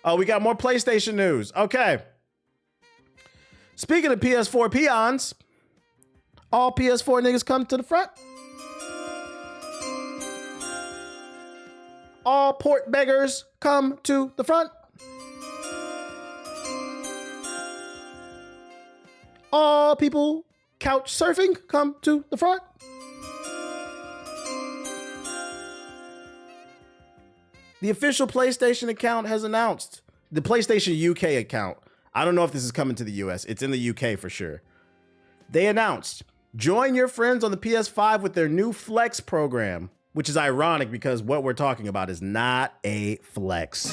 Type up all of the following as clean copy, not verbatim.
Oh, we got more PlayStation news. Okay. Speaking of PS4 peons, all PS4 niggas come to the front. All port beggars come to the front. All people couch surfing come to the front. The official PlayStation account has announced, the PlayStation UK account. I don't know if this is coming to the US. It's in the UK for sure. They announced, join your friends on the PS5 with their new Flex program, which is ironic because what we're talking about is not a flex.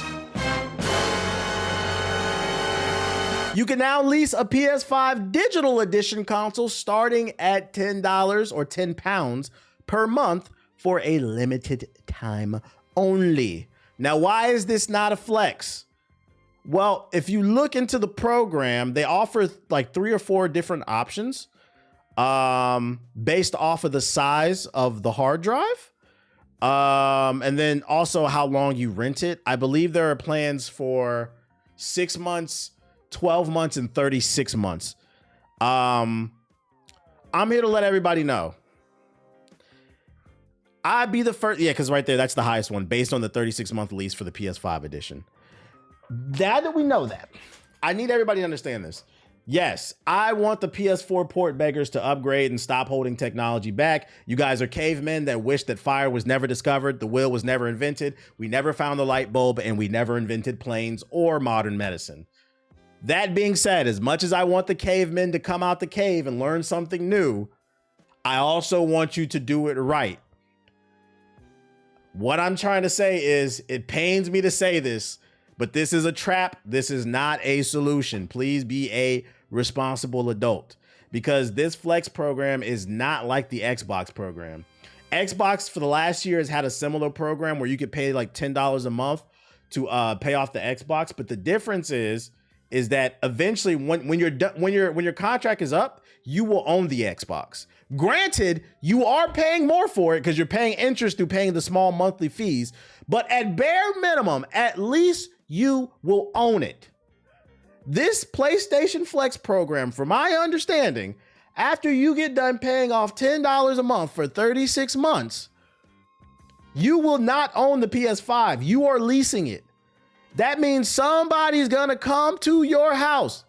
You can now lease a PS5 digital edition console starting at $10 or £10 per month for a limited time only. Now, why is this not a flex? Well, if you look into the program, they offer like 3 or 4 different options based off of the size of the hard drive. And then also how long you rent it. I believe there are plans for 6 months, 12 months, and 36 months. I'm here to let everybody know. I'd be the first, yeah, because right there, that's the highest one based on the 36-month lease for the PS5 edition. Now that we know that, I need everybody to understand this. Yes, I want the PS4 port beggars to upgrade and stop holding technology back. You guys are cavemen that wish that fire was never discovered, the wheel was never invented, we never found the light bulb, and we never invented planes or modern medicine. That being said, as much as I want the cavemen to come out the cave and learn something new, I also want you to do it right. What I'm trying to say is, it pains me to say this, but this is a trap. This is not a solution. Please be a responsible adult, because this Flex program is not like the Xbox program. Xbox for the last year has had a similar program where you could pay like $10 a month to pay off the Xbox. But the difference is that eventually when your contract is up, you will own the Xbox. Granted, you are paying more for it because you're paying interest through paying the small monthly fees, but at bare minimum, at least you will own it. This PlayStation Flex program, from my understanding, after you get done paying off $10 a month for 36 months, you will not own the PS5. You are leasing it. That means somebody's gonna come to your house,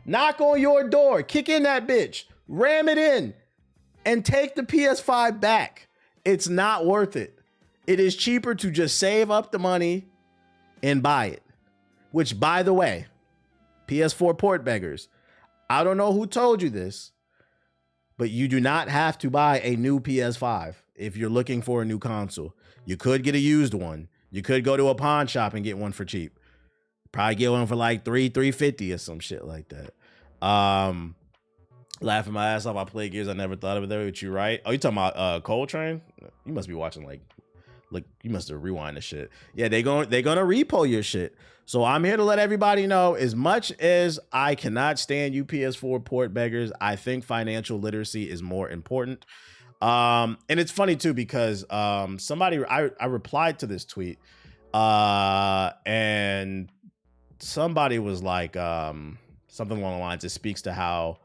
knock on your door, kick in that bitch, ram it in, and take the PS5 back. It's not worth it. It is cheaper to just save up the money and buy it. Which, by the way, PS4 port beggars, I don't know who told you this, but you do not have to buy a new PS5 if you're looking for a new console. You could get a used one. You could go to a pawn shop and get one for cheap. Probably get one for like $350 or some shit like that. Laughing my ass off. I played Gears. I never thought of it there with you, right? Oh, you talking about Coltrane? You must be watching like you must have rewind the shit. Yeah, they're gonna repo your shit. So I'm here to let everybody know, as much as I cannot stand you PS4 port beggars, I think financial literacy is more important. And it's funny too, because somebody, I replied to this tweet and somebody was like something along the lines, it speaks to how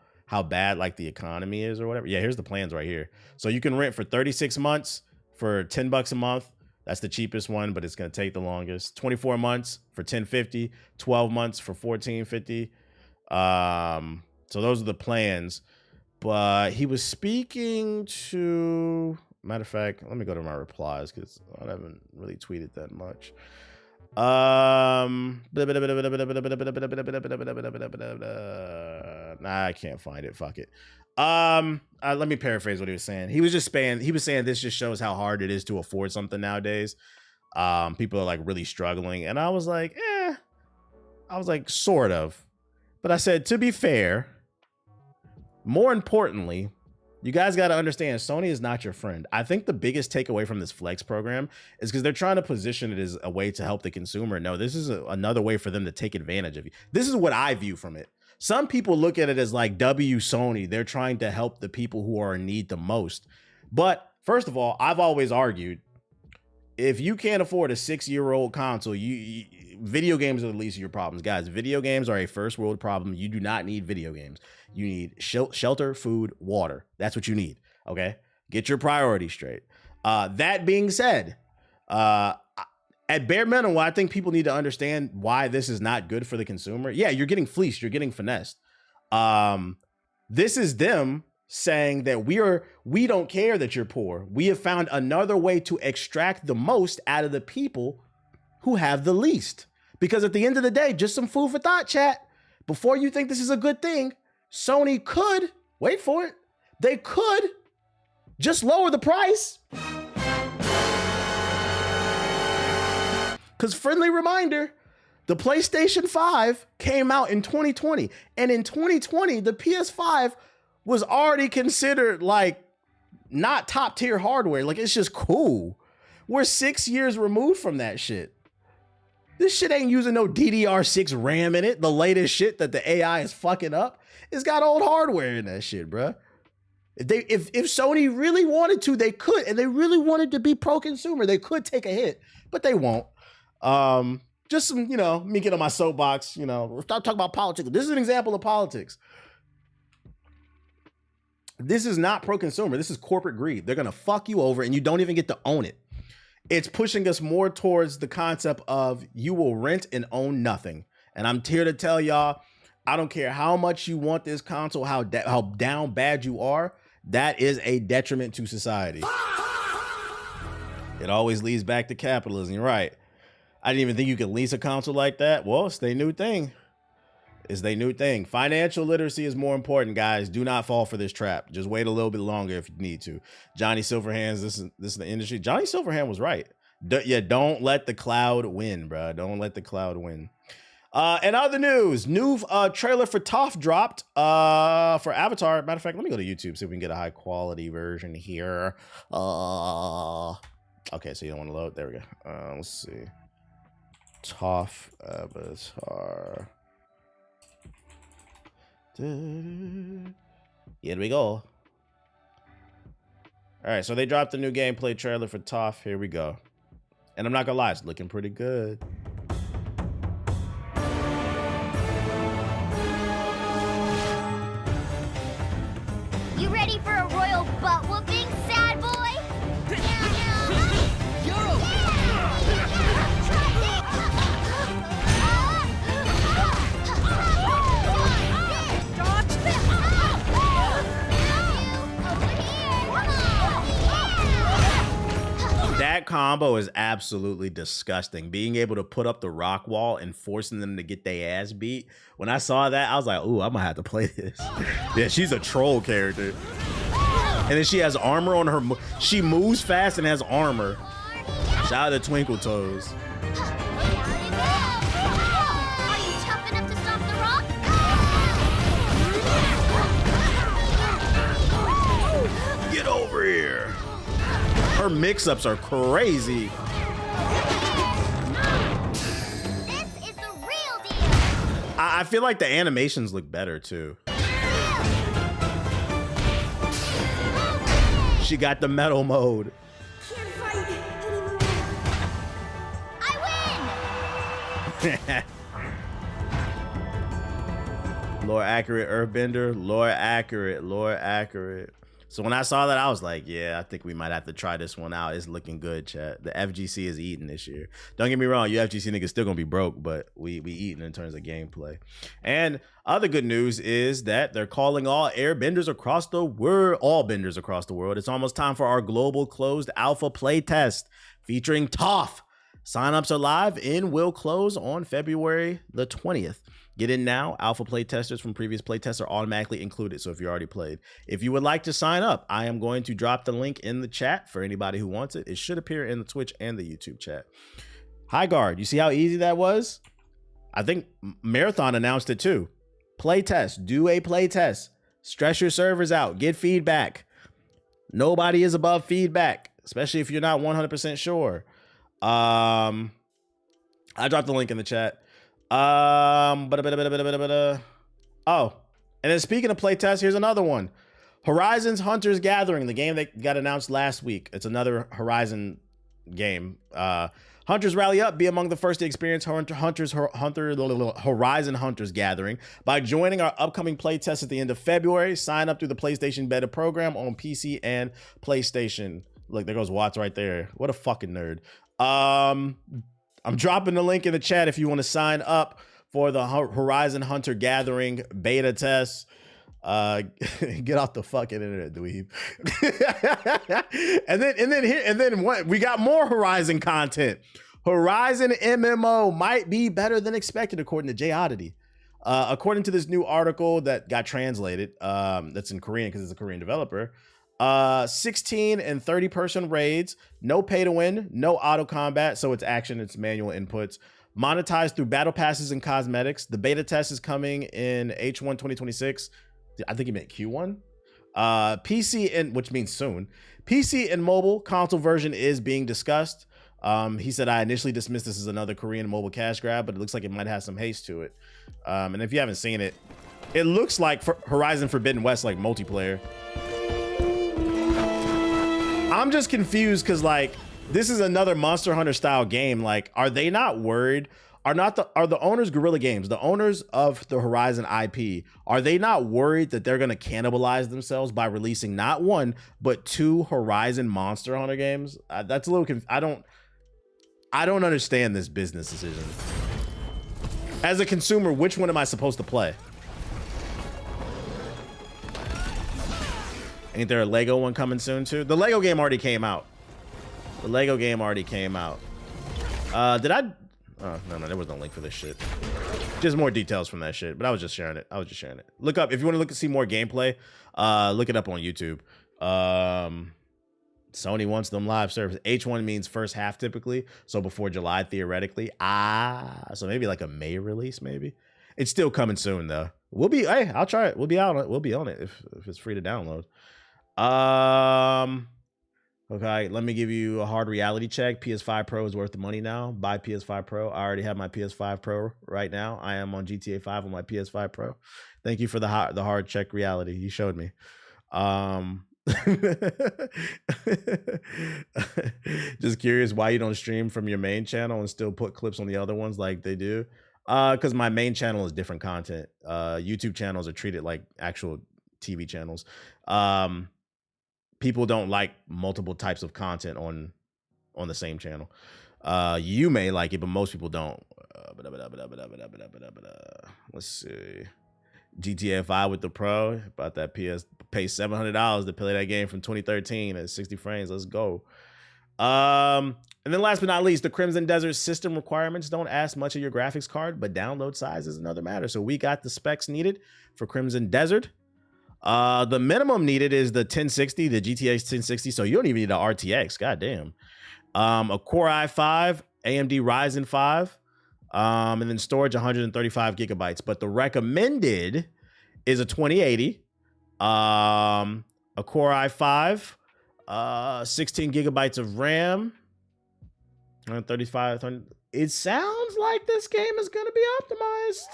bad like the economy is or whatever. Yeah, here's the plans right here. So you can rent for 36 months for $10 a month. That's the cheapest one, but it's going to take the longest. 24 months for $10.50, 12 months for $14.50. So those are the plans. But he was speaking to, matter of fact, let me go to my replies because I haven't really tweeted that much. Nah, I can't find it. Fuck it. Let me paraphrase what he was saying. He was saying this just shows how hard it is to afford something nowadays. People are like really struggling. And I was like, sort of. But I said, to be fair, more importantly, you guys got to understand, Sony is not your friend. I think the biggest takeaway from this Flex program is because they're trying to position it as a way to help the consumer. No, this is another way for them to take advantage of you. This is what I view from it. Some people look at it as like Sony. They're trying to help the people who are in need the most. But first of all, I've always argued, if you can't afford a 6-year-old console, video games are the least of your problems, guys. Video games are a first world problem. You do not need video games. You need shelter, food, water. That's what you need. Okay, get your priorities straight. That being said, at bare minimum, I think people need to understand why this is not good for the consumer. Yeah, you're getting fleeced. You're getting finessed. This is them saying that we don't care that you're poor. We have found another way to extract the most out of the people who have the least. Because at the end of the day, just some food for thought, chat. Before you think this is a good thing, Sony could, wait for it, they could just lower the price. Because friendly reminder, the PlayStation 5 came out in 2020. And in 2020, the PS5 was already considered like not top tier hardware. Like, it's just cool. We're 6 years removed from that shit. This shit ain't using no DDR6 RAM in it. The latest shit that the AI is fucking up. It's got old hardware in that shit, bruh. If Sony really wanted to, they could. And they really wanted to be pro-consumer, they could take a hit, but they won't. Just some, me get on my soapbox, stop talking about politics. This is an example of politics. This is not pro-consumer. This is corporate greed. They're going to fuck you over and you don't even get to own it. It's pushing us more towards the concept of you will rent and own nothing. And I'm here to tell y'all, I don't care how much you want this console, how down bad you are, that is a detriment to society. It always leads back to capitalism. You're right. I didn't even think you could lease a console like that. Well, it's their new thing. It's their new thing. Financial literacy is more important, guys. Do not fall for this trap. Just wait a little bit longer if you need to. Johnny Silverhands, this is the industry. Johnny Silverhand was right. Don't let the cloud win, bro. Don't let the cloud win. And other news, new trailer for Toph dropped for Avatar. Matter of fact, let me go to YouTube, see if we can get a high quality version here. Okay, so you don't want to load. There we go. Let's see. Toph Avatar. Here we go. All right, so they dropped a new gameplay trailer for Toph. Here we go. And I'm not gonna lie, it's looking pretty good. You ready for a royal butt whooping, sad boy? That combo is absolutely disgusting. Being able to put up the rock wall and forcing them to get their ass beat. When I saw that, I was like, ooh, I'm gonna have to play this. Yeah, she's a troll character. And then she has armor on her. She moves fast and has armor. Shout out to Twinkle Toes. Are you tough enough to stop the rock? Get over here. Her mix-ups are crazy. This is the real deal. I feel like the animations look better too. She got the metal mode. Can't fight anymore. I win. Lore accurate Earthbender. Lore accurate. Lore accurate. So when I saw that, I was like, yeah, I think we might have to try this one out. It's looking good, chat. The FGC is eating this year. Don't get me wrong, you FGC niggas still gonna be broke, but we eating in terms of gameplay. And other good news is that they're calling all airbenders across the world, all benders across the world. It's almost time for our global closed alpha playtest featuring Toph. Signups are live and will close on February the 20th. Get in now. Alpha playtesters from previous playtests are automatically included, so if you already played. If you would like to sign up, I am going to drop the link in the chat for anybody who wants it. It should appear in the Twitch and the YouTube chat. High Guard, you see how easy that was? I think Marathon announced it too. Playtest. Do a playtest. Stress your servers out. Get feedback. Nobody is above feedback, especially if you're not 100% sure. I dropped the link in the chat. Oh, and then speaking of playtests, here's another one. Horizon's Hunter's Gathering, the game that got announced last week. It's another Horizon game. Hunters rally up, be among the first to experience Horizon Hunters Gathering by joining our upcoming playtest at the end of February. Sign up through the PlayStation Beta program on PC and PlayStation. Look, there goes Watts right there. What a fucking nerd. I'm dropping the link in the chat if you want to sign up for the Horizon Hunter Gathering beta test. Get off the fucking internet, dweeb. and then what? We got more Horizon content. Horizon MMO might be better than expected, according to Jay Oddity. According to this new article that got translated, that's in Korean because it's a Korean developer. 16 and 30 person raids, no pay to win, no auto combat, so it's action, it's manual inputs. Monetized through battle passes and cosmetics. The beta test is coming in H1 2026. I think he meant Q1. PC and which means soon. PC and mobile console version is being discussed. He said, I initially dismissed this as another Korean mobile cash grab, but it looks like it might have some haste to it. And if you haven't seen it, it looks like Horizon Forbidden West, like multiplayer. I'm just confused because like this is another Monster Hunter style game. Like, are they not worried? Are the owners Guerrilla Games, the owners of the Horizon IP, are they not worried that they're going to cannibalize themselves by releasing not one but two Horizon Monster Hunter games? That's a little I don't understand this business decision. As a consumer, which one am I supposed to play? Ain't there a Lego one coming soon too? The Lego game already came out. The Lego game already came out. Did I? Oh, no, there was no link for this shit. Just more details from that shit, but I was just sharing it. Look up, if you want to look and see more gameplay, look it up on YouTube. Sony wants them live service. H1 means first half typically, so before July theoretically. So maybe like a May release, maybe. It's still coming soon though. Hey, I'll try it. We'll be on it if it's free to download. Okay, let me give you a hard reality check. PS5 Pro is worth the money now. Buy PS5 Pro. I already have my PS5 Pro right now. I am on GTA 5 on my PS5 Pro. Thank you for the hard check reality. You showed me. Just curious why you don't stream from your main channel and still put clips on the other ones like they do. Because my main channel is different content. YouTube channels are treated like actual TV channels. People don't like multiple types of content on the same channel. You may like it, but most people don't. Let's see. GTA 5 with the Pro. About that pay $700 to play that game from 2013 at 60 frames. Let's go. And then last but not least, the Crimson Desert system requirements don't ask much of your graphics card, but download size is another matter. So we got the specs needed for Crimson Desert. The minimum needed is the 1060, the GTX 1060. So you don't even need an RTX. Goddamn. A Core i5, AMD Ryzen 5, and then storage 135 gigabytes. But the recommended is a 2080, a Core i5, 16 gigabytes of RAM, 135. It sounds like this game is going to be optimized.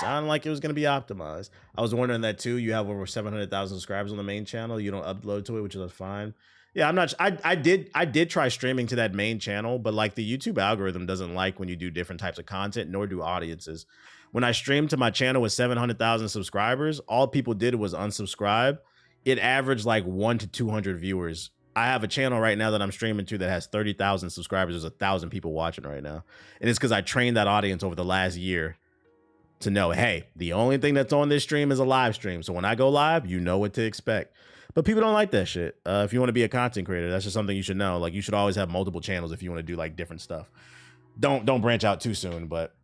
Sounded like it was going to be optimized. I was wondering that too. You have over 700,000 subscribers on the main channel. You don't upload to it, which is fine. Yeah, I'm not. I did try streaming to that main channel, but like the YouTube algorithm doesn't like when you do different types of content, nor do audiences. When I streamed to my channel with 700,000 subscribers, all people did was unsubscribe. It averaged like 1 to 200 viewers. I have a channel right now that I'm streaming to that has 30,000 subscribers. There's 1,000 people watching right now, and it's because I trained that audience over the last year to know, hey, the only thing that's on this stream is a live stream. So when I go live, you know what to expect. But people don't like that shit. If you want to be a content creator, that's just something you should know. Like, you should always have multiple channels if you want to do like different stuff. Don't branch out too soon, but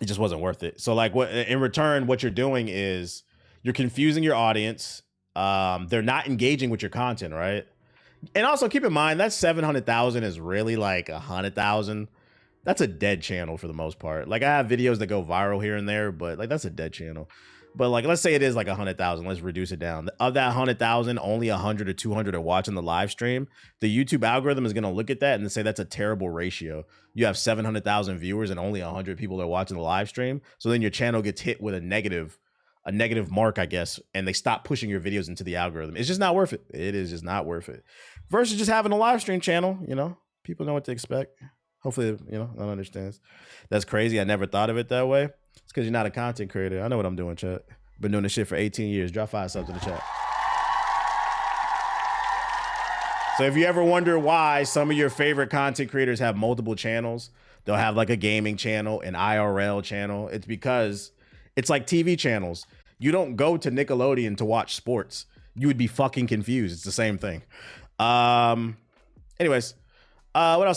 it just wasn't worth it. So like, what in return, what you're doing is you're confusing your audience. They're not engaging with your content, right? And also keep in mind that 700,000 is really like 100,000. That's a dead channel for the most part. Like, I have videos that go viral here and there, but like, that's a dead channel. But like, let's say it is like 100,000. Let's reduce it down. Of that 100,000, only 100 or 200 are watching the live stream. The YouTube algorithm is going to look at that and say that's a terrible ratio. You have 700,000 viewers and only 100 people are watching the live stream. So then your channel gets hit with a negative a negative mark, I guess, and they stop pushing your videos into the algorithm. It's just not worth it. It is just not worth it. Versus just having a live stream channel, you know, people know what to expect. Hopefully, you know, one understands. That's crazy. I never thought of it that way. It's because you're not a content creator. I know what I'm doing, chat. Been doing this shit for 18 years. Drop 5 subs in the chat. So if you ever wonder why some of your favorite content creators have multiple channels, they'll have like a gaming channel, an IRL channel. It's because it's like TV channels. You don't go to Nickelodeon to watch sports. You would be fucking confused. It's the same thing. Anyways, what else?